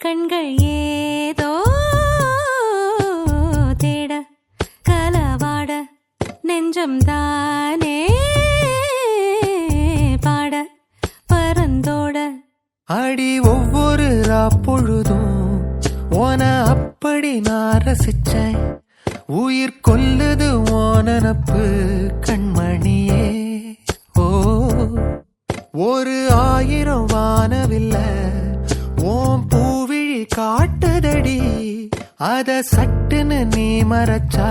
கண்கள் ஏதோ தேட கலவாட நெஞ்சம் தானே பாட பரந்தோட அடி ஒவ்வொரு பொழுதும் ஓன அப்படி நான் ரசிச்சேன். உயிர் கொல்லுது ஓனப்பு கண்மணியே. ஓ ஒரு 1000 வானவில்ல ஓம் பூவிழி காட்டுதடி. அத சட்டுன்னு நீ மறைச்சா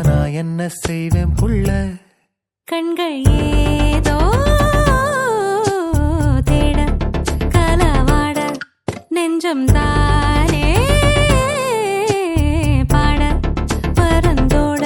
நான் என்ன செய்வேன் புள்ள. கண்கள் ஏதோ தேட கலவாட நெஞ்சம் தானே பாட பரந்தோட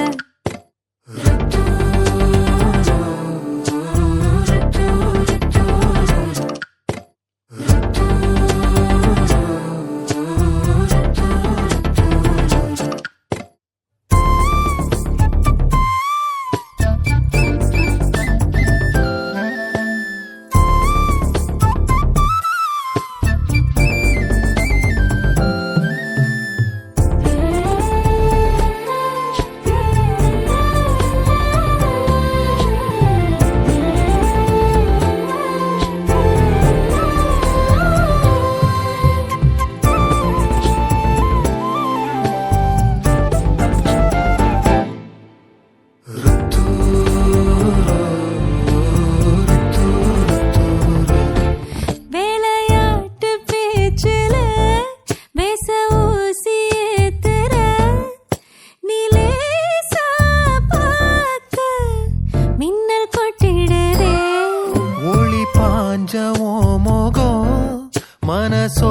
மனசோ